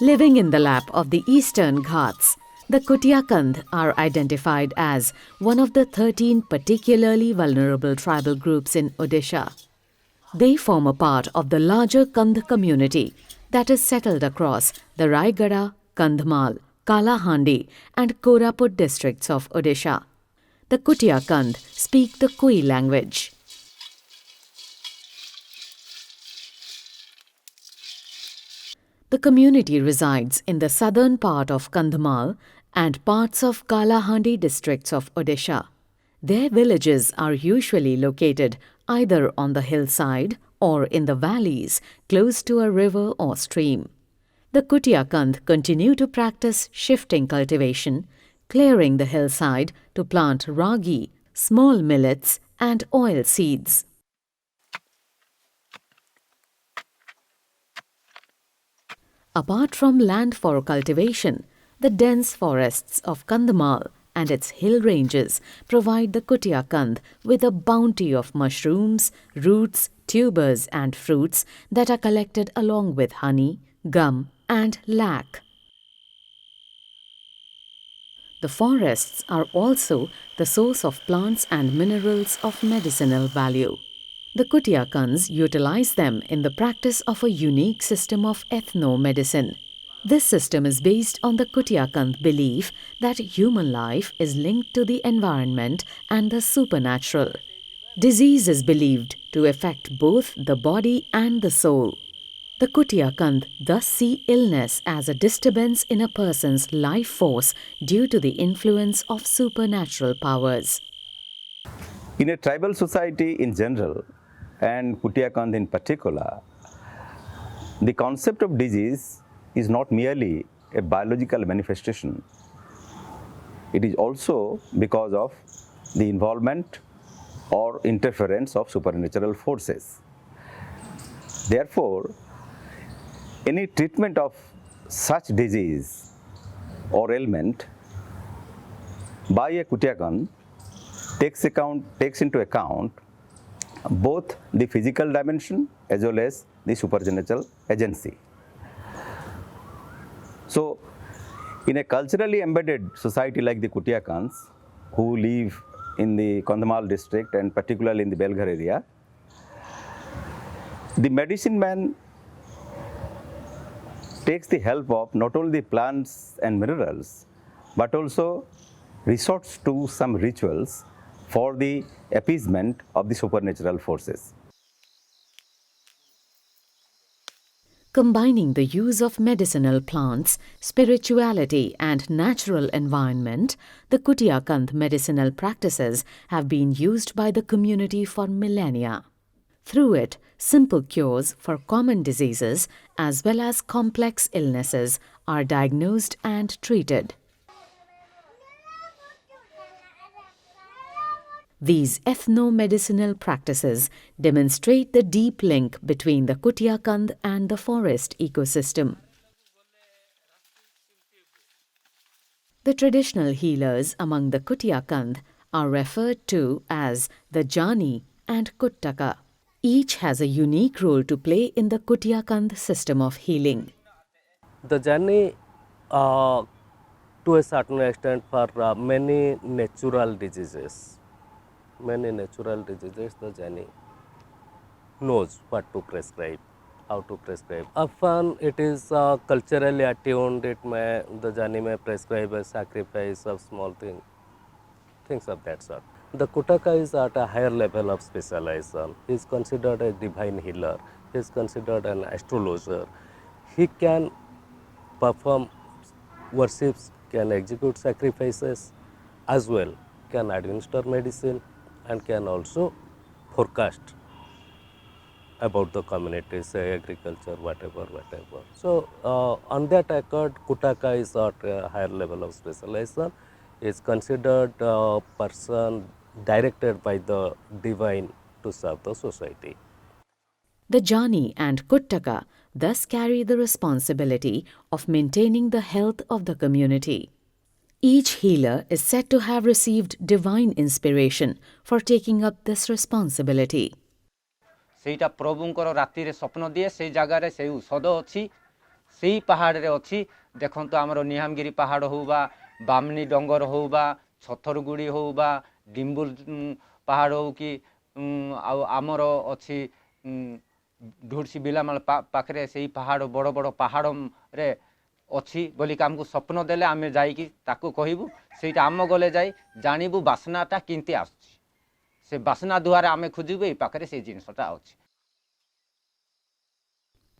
Living in the lap of the eastern Ghats, the Kutia Kandha are identified as one of the 13 particularly vulnerable tribal groups in Odisha. They form a part of the larger Kandha community that is settled across the Raigada, Kandhamal, Kalahandi and Koraput districts of Odisha. The Kutia Kandha speak the Kui language. The community resides in the southern part of Kandhamal and parts of Kalahandi districts of Odisha. Their villages are usually located either on the hillside or in the valleys close to a river or stream. The Kutia Kandha continue to practice shifting cultivation, clearing the hillside to plant ragi, small millets and oil seeds. Apart from land for cultivation, the dense forests of Kandhamal and its hill ranges provide the Kutia Kandha with a bounty of mushrooms, roots, tubers and fruits that are collected along with honey, gum and lac. The forests are also the source of plants and minerals of medicinal value. The Kutia Kandhas utilize them in the practice of a unique system of ethno-medicine. This system is based on the Kutia Kandha belief that human life is linked to the environment and the supernatural. Disease is believed to affect both the body and the soul. The Kutia Kandha thus see illness as a disturbance in a person's life force due to the influence of supernatural powers. In a tribal society in general, and Kutia Kandha in particular, the concept of disease is not merely a biological manifestation. It is also because of the involvement or interference of supernatural forces. Therefore, any treatment of such disease or ailment by a Kutia Kandha takes into account both the physical dimension as well as the supernatural agency. So, in a culturally embedded society like the Kutia Kandhas, who live in the Kandhamal district and particularly in the Belghar area, the medicine man takes the help of not only the plants and minerals, but also resorts to some rituals for the appeasement of the supernatural forces. Combining the use of medicinal plants, spirituality and natural environment, the Kutia Kandha medicinal practices have been used by the community for millennia. Through it, simple cures for common diseases as well as complex illnesses are diagnosed and treated. These ethno-medicinal practices demonstrate the deep link between the Kutia Kandha and the forest ecosystem. The traditional healers among the Kutia Kandha are referred to as the Jani and Kuttaka. Each has a unique role to play in the Kutia Kandha system of healing. The Jani, to a certain extent, for many natural diseases, the Jani knows what to prescribe, how to prescribe. Often it is culturally attuned. The Jani may prescribe a sacrifice of small things of that sort. The Kuttaka is at a higher level of specialization. He is considered a divine healer. He is considered an astrologer. He can perform worships, can execute sacrifices, as well can administer medicine, and can also forecast about the community, say agriculture, whatever. So, on that account, Kuttaka is at a higher level of specialization. Is considered a person directed by the divine to serve the society. The Jani and Kuttaka thus carry the responsibility of maintaining the health of the community. Each healer is said to have received divine inspiration for taking up this responsibility. ସେଇଟା ପ୍ରଭୁଙ୍କର ରାତିରେ ସ୍ୱପ୍ନ ଦିଏ ସେଇ ଜାଗାରେ ସେଇ ଔଷଧ ଅଛି सेही पहाड़ रे अछि देखंतु हमरो निहामगिरी पहाड़ हो बा बामनी डंगर हो बा छथरगुड़ी हो बा डिम्बुल पहाड़ हो कि आमरो अछि ढुरसी बिलामाल पाखरे सेही पहाड़ बड़ बड़ पहाड़ रे अच्छी बोलिक आमको स्वप्न देले आम जाकि ताकू कहबू से आम गले जाई जानबू बासनाटा केमती आसुची से बासना द्वारा आम खोजबू ये पाखे से जिनसटा अच्छी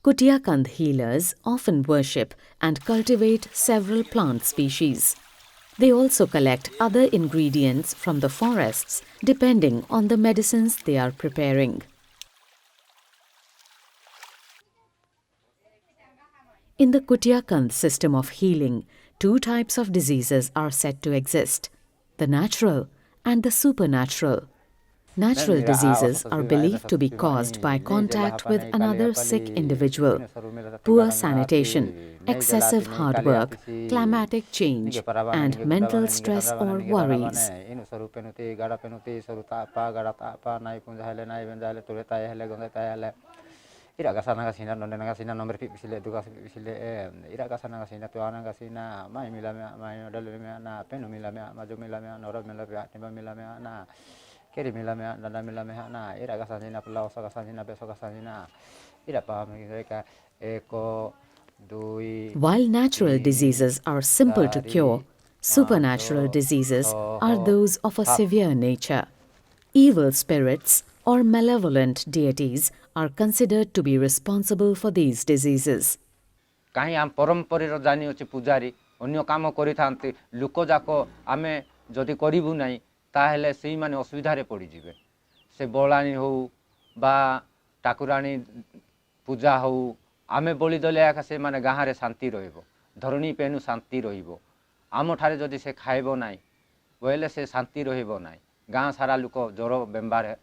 Kutia Kandha healers often worship and cultivate several plant species. They also collect other ingredients from the forests depending on the medicines they are preparing. In the Kutia Kandha system of healing, two types of diseases are said to exist, the natural and the supernatural. Natural diseases are believed to be caused by contact with another sick individual, poor sanitation, excessive hard work, climatic change, and mental stress or worries. Ira kasana kasina nonde kasina nomor pisile duka pisile ira kasana kasina tuana kasina mai milame mai dalme na penu milame maju milame noro milame timba milame na keri milame danda milame na ira kasana pula osa kasana beso kasana ira pa mereka eko dui. While natural diseases are simple to cure, supernatural diseases are those of a severe nature. Evil spirits or malevolent deities are considered to be responsible for these diseases. कहीं आम परंपरा जानी अच्छे पूजारी अन्य काम करि थांती लोक जाक आमे जदि करिबु नाही ताहेले सेही माने असुविधा रे पड़ी जिवे से बलानी हो बा ठाकुरानी पूजा हो आमे बलि दले आका से माने गाहारे शांति रहइबो धरणी पेनु शांति रहइबो आम ठारे जदि से खाइबो नाही बोले से शांति रहइबो नाही गाँ सारा लोक जर बेमार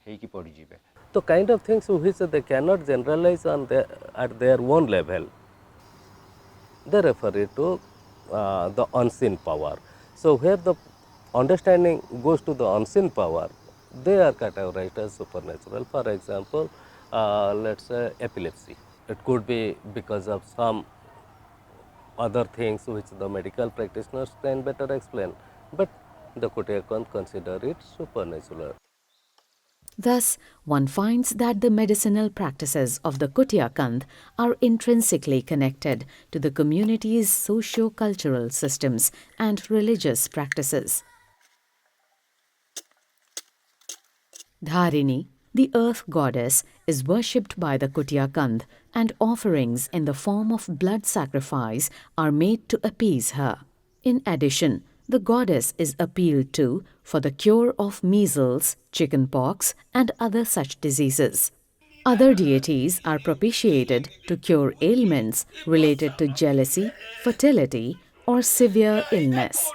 हेकी पड़ी जिवे So kind of things which they cannot generalize on at their own level, they refer it to the unseen power. So where the understanding goes to the unseen power, they are categorized as supernatural. For example, let's say epilepsy. It could be because of some other things which the medical practitioners can better explain, but the Kutia Kandha consider it supernatural. Thus, one finds that the medicinal practices of the Kutia Kandha are intrinsically connected to the community's socio-cultural systems and religious practices. Dharini, the earth goddess, is worshipped by the Kutia Kandha, and offerings in the form of blood sacrifice are made to appease her. In addition, the goddess is appealed to for the cure of measles, chickenpox, and other such diseases. Other deities are propitiated to cure ailments related to jealousy, fertility, or severe illness.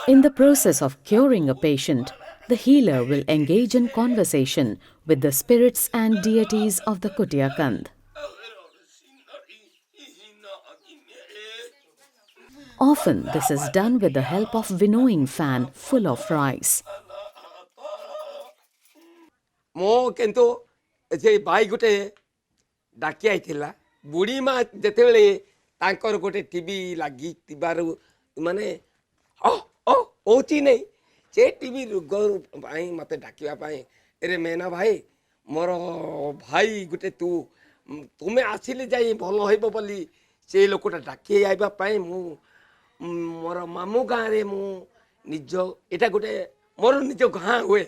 In the process of curing a patient, the healer will engage in conversation with the spirits and deities of the Kutia Kandha. Often this is done with the help of winnowing fan full of rice. मो किंतु J by गोटे डाकी आईथिला बुढ़ी माँ जेतेबेले तांकर गोटे TV लागी तिबारु माने ओ ओची नहीं से टीवी भाई मते डाकिया पाए अरे मेना भाई मोर भाई गोटे तू तुम्हें आसिले जाई भलो हेबो बोली से लोकटा डाकी आइबा पाए मु मोर मामू गाँ रे मु निज एटा गोटे मोर निज गाँ हुए.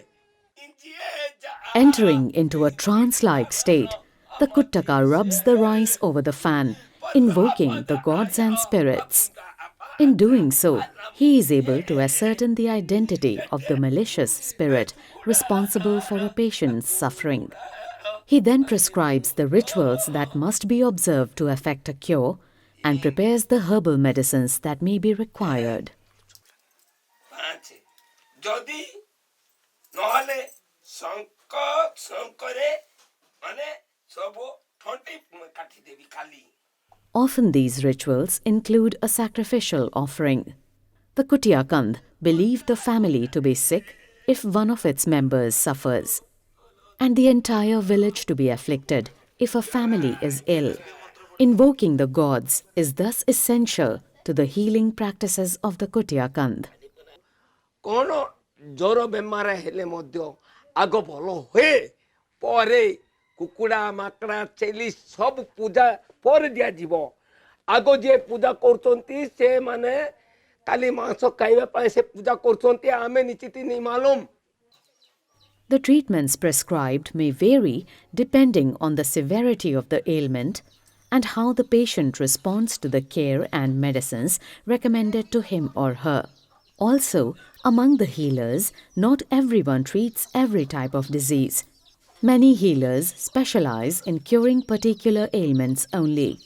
Entering into a trance-like state, the Kuttaka rubs the rice over the fan, invoking the gods and spirits. In doing so, he is able to ascertain the identity of the malicious spirit responsible for a patient's suffering. He then prescribes the rituals that must be observed to effect a cure and prepares the herbal medicines that may be required. Often these rituals include a sacrificial offering. The Kutia Kandha believe the family to be sick if one of its members suffers. and the entire village to be afflicted if a family is ill. Invoking the gods is thus essential to the healing practices of the Kutia Kandha. କ'ଣ ଜ୍ୱର ବେମାର ହେଲେ ମଧ୍ୟ ଆଗ ଭଲ ହୁଏ, ପରେ କୁକୁଡ଼ା ମାଙ୍କଡ଼ା ଛେଳି ସବୁ ପୂଜା ପରେ ଦିଆଯିବ। ଆଗ ଯିଏ ପୂଜା କରୁଛନ୍ତି ସେମାନେ ଖାଲି ମାଂସ ଖାଇବା ପାଇଁ ସେ ପୂଜା କରୁଛନ୍ତି, ଆମେ ନିଶ୍ଚିତ ନି ମାଲୁମ। The treatments prescribed may vary depending on the severity of the ailment and how the patient responds to the care and medicines recommended to him or her. Also, among the healers, not everyone treats every type of disease. Many healers specialize in curing particular ailments only.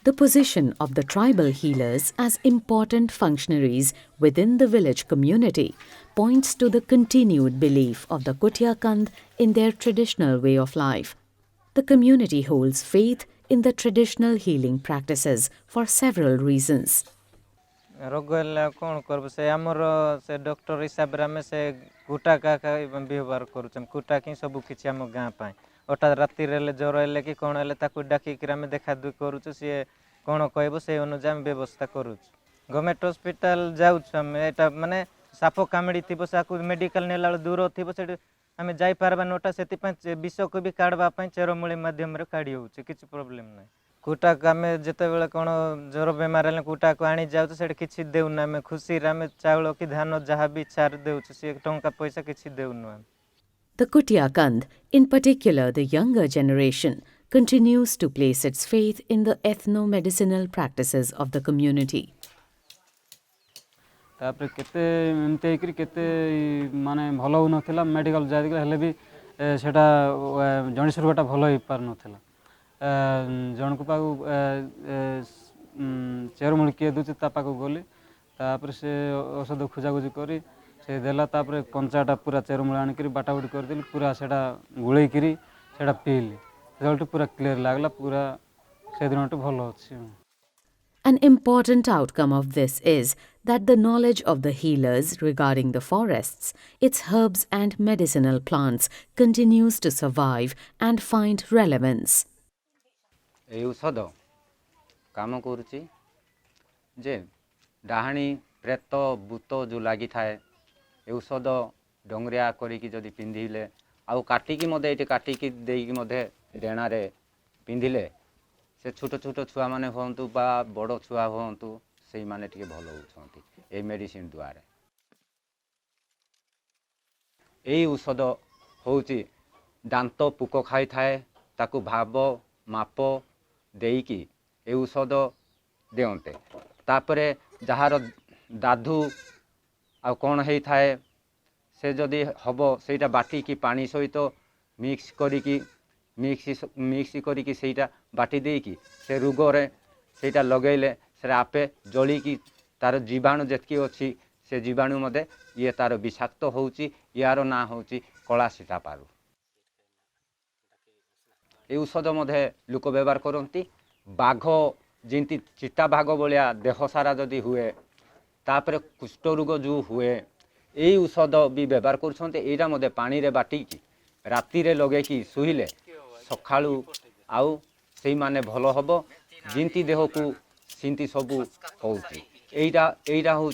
The position of the tribal healers as important functionaries within the village community points to the continued belief of the Kutia Kandha in their traditional way of life. The community holds faith in the traditional healing practices for several reasons. रोग कौन कर से आमर से doctor हिसाब से आम से कुटा का व्यवहार करुचन कुटा कि सब किसी आम गाँ पाए अर्थात राति ज्वर है कि कौन है डाकिक देखा दुख करुचु सी कौन कह से अनुसार आम व्यवस्था करुचु गवर्नमेंट हॉस्पिटल जाऊँ यहाँ माने साप कामिड़ी थी से मेडिकल नेला दूर थी से आम जापार नोटा से विष को भी काढ़ापी चेरमूली मध्यम काढ़ी हो किसी प्रोब्लेम ना कुटा को आम जिते बड़े कौन ज्वर बेमार है कुटा को आनी जाऊँ से किसी देना आम खुशी आम चाउल कि धान जहाँ भी इच्छा देऊ सी टंका पैसा किसी देउनु आम। The Kutia Kandha, in particular the younger generation, continues to place its faith in the ethno-medicinal practices of the community. तापर केते एमते करी केते माने भलो हो नथिला मेडिकल जाय हेले भी सेटा जणी सुरगटा भलो ही पार नथिला जन को पागु चेर मुल के दुच ता पागु गोली तापर से औषध खोजाखोजी करी से देला तापर कंचाटा पूरा चेर मुल आनी करी बाटाबुटी कर देली पूरा सेटा गुळै करी सेटा पीली रिजल्ट पूरा क्लियर लागला पूरा से दिनटो भलो अछि। An important outcome of this is that the knowledge of the healers regarding the forests, its herbs and medicinal plants continues to survive and find relevance. এই ଔଷଧ କାମ କରୁଛି ଯେ ଡାହାଣୀ ପ୍ରେତ ଭୂତ ଯେଉଁ ଲାଗିଥାଏ ଏ ଔଷଧ ଡଙ୍ଗରିଆ କରିକି ଯଦି ପିନ୍ଧିଲେ ଆଉ କାଟିକି ମଧ୍ୟ ଏଠି କାଟିକି ଦେଇକି ମଧ୍ୟ ଡେଣାରେ ପିନ୍ଧିଲେ से छोट छोट छुआ मैंने हूँ बा बड़ छुआ हूँ से मैंने टे भल हो मेडिसिन द्वारा यही औषध हूँ दांत पुक खाई थाए ताकू भाव माप देकी ए औषध दिंते तापरे जार दादू आ कौन है थाए से जदि हम से बाटिकी पानी सहित मिक्स करी मिक्स करी से बाटी देकी से रोगरे से लगेले से आपे जलिकी तार जीवाणु जितकी अच्छी से जीवाणु मध्य ये तार विषाक्त होउची यार ना होउची कला सीता पारू ये औषध मध्य लोक व्यवहार करती बाघ जमी चिता बाघ भाया देह सारा जदि हुए तापर कुष्ठ रोग जो हुए यही औषध भी व्यवहार कर पानी रे बाटिकी राति रे लगेकी शुईले सकाळू आउ से माने भल हम जिंती देह को सिंती सबू होटा हूँ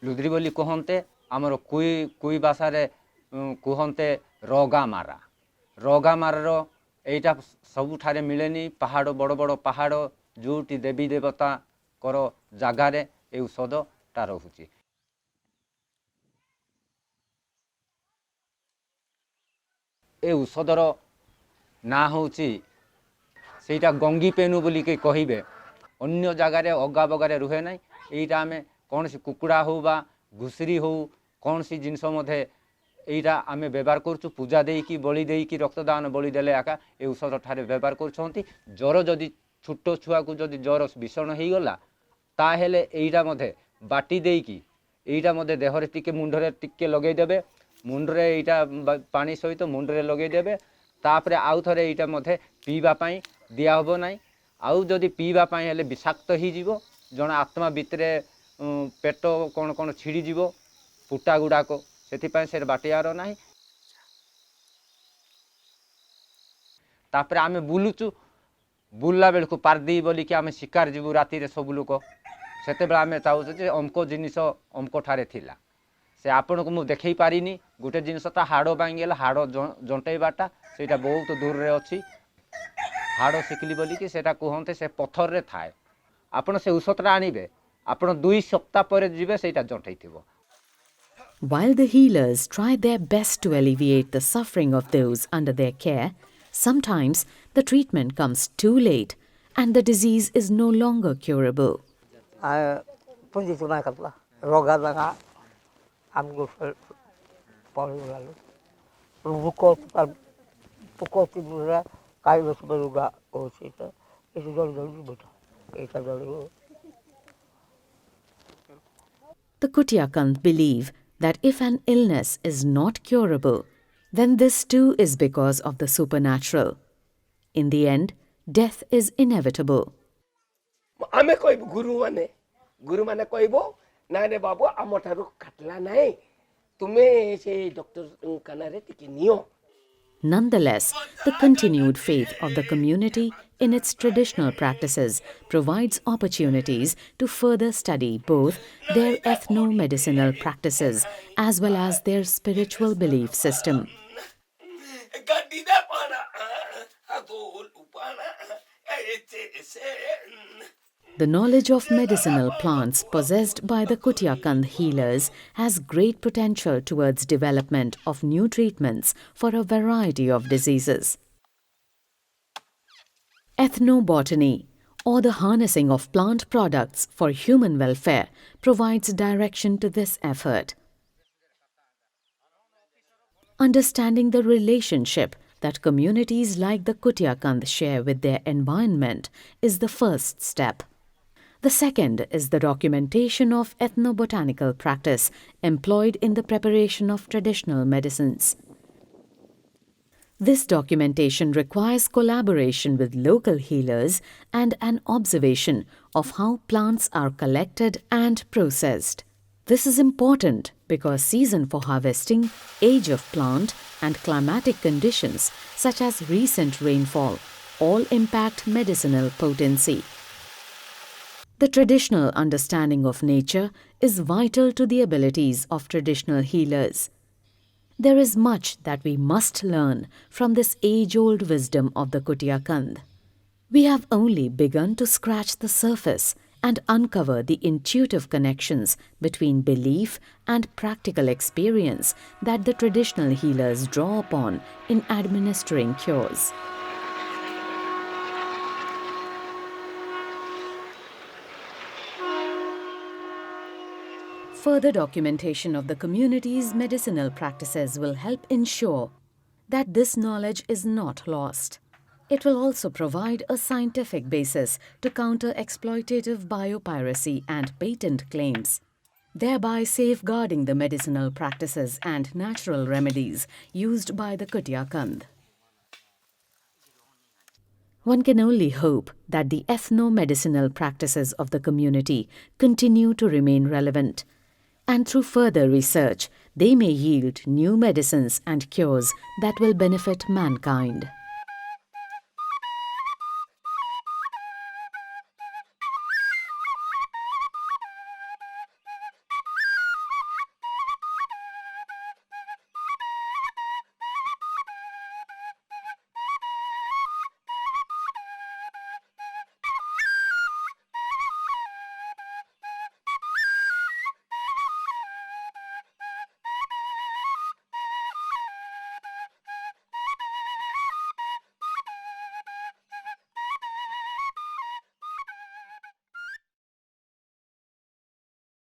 लुद्री बोली कहते आमर कुई भाषा कहते रगा मारार यहीटा सबुठारे मिलेनी पहाड़ बड़ बड़ पहाड़ जोटी देवी देवता कर जगार ए औषधटा रोचे ए औषधर ना हूँ सेटा गंगी पेनु बोली के कहे अन्य जगार अगा बगारे रुहे ना यहीटा आम कौन सी कुकुड़ा हो बा घुसरी हो कौन सी जिनस यहीटा आम व्यवहार करूँ पूजा देकी बलि देकी रक्तदान बलि देले आका ए औषध ठारे व्यवहार कर ज्वर जदि छोट छुआ को जदि ज्वर भीषण हो गला ताहेले यहीटा मध्य बाटी देकी यहीटा मध्य देहरे टिके मुंडरे टिके लगेदेबे मुंडरे यहीटा पानी सहित मुंडरे लगेदेबे तापरे आउ थरे यहीटा मध्य पीवा पाई दिया हबो नाई आउ जदि पीवा पाई हेले विषाक्त ही जीवो जण आत्मा भितरे पेट कौन कौन छिड़ी जीवो ଫୁଟା ଗୁଡ଼ାକ ସେଥିପାଇଁ ସେ ବାଟିବାର ନାହିଁ। ତାପରେ ଆମେ ବୁଲୁଛୁ, ବୁଲିଲା ବେଳକୁ ପାରଦି ବୋଲିକି ଆମେ ଶିକାର ଯିବୁ ରାତିରେ ସବୁ ଲୋକ, ସେତେବେଳେ ଆମେ ଚାହୁଁଛୁ ଯେ ଅମକ ଜିନିଷ ଅମକଠାରେ ଥିଲା। ସେ ଆପଣଙ୍କୁ ମୁଁ ଦେଖେଇ ପାରିନି, ଗୋଟେ ଜିନିଷ ତା ହାଡ଼ ଭାଙ୍ଗିଗଲା, ହାଡ଼ ଜଣ୍ଟେଇବାଟା ସେଇଟା ବହୁତ ଦୂରରେ ଅଛି। ହାଡ଼ ଶିଖିଲି ବୋଲିକି ସେଇଟା କୁହନ୍ତି ସେ ପଥରରେ ଥାଏ। ଆପଣ ସେ ଔଷଧଟା ଆଣିବେ, ଆପଣ 2 ସପ୍ତାହ ପରେ ଯିବେ ସେଇଟା ଜଣ୍ଟେଇଥିବ। While the healers try their best to alleviate the suffering of those under their care, sometimes the treatment comes too late and the disease is no longer curable. The Kutia Kandha believe that if an illness is not curable, then this too is because of the supernatural. In the end, death is inevitable. ଆମେ କହିବୁ ଗୁରୁମାନେ କହିବ ନାଇଁ ରେ ବାବୁ ଆମ ଠାରୁ କାଟିଲା ନାହିଁ, ତୁମେ ସେ ଡକ୍ଟର ଖାନାରେ ଟିକେ ନିଅ। Nonetheless, the continued faith of the community in its traditional practices provides opportunities to further study both their ethno-medicinal practices as well as their spiritual belief system. The knowledge of medicinal plants possessed by the Kutia Kandha healers has great potential towards development of new treatments for a variety of diseases. Ethnobotany, or the harnessing of plant products for human welfare, provides direction to this effort. Understanding the relationship that communities like the Kutia Kandha share with their environment is the first step. The second is the documentation of ethnobotanical practice employed in the preparation of traditional medicines. This documentation requires collaboration with local healers and an observation of how plants are collected and processed. This is important because season for harvesting, age of plant, and climatic conditions such as recent rainfall all impact medicinal potency. The traditional understanding of nature is vital to the abilities of traditional healers. There is much that we must learn from this age-old wisdom of the Kutia Kandha. We have only begun to scratch the surface and uncover the intuitive connections between belief and practical experience that the traditional healers draw upon in administering cures. Further documentation of the community's medicinal practices will help ensure that this knowledge is not lost. It will also provide a scientific basis to counter exploitative biopiracy and patent claims, thereby safeguarding the medicinal practices and natural remedies used by the Kutia Kandha. One can only hope that the ethno-medicinal practices of the community continue to remain relevant, and through further research, they may yield new medicines and cures that will benefit mankind.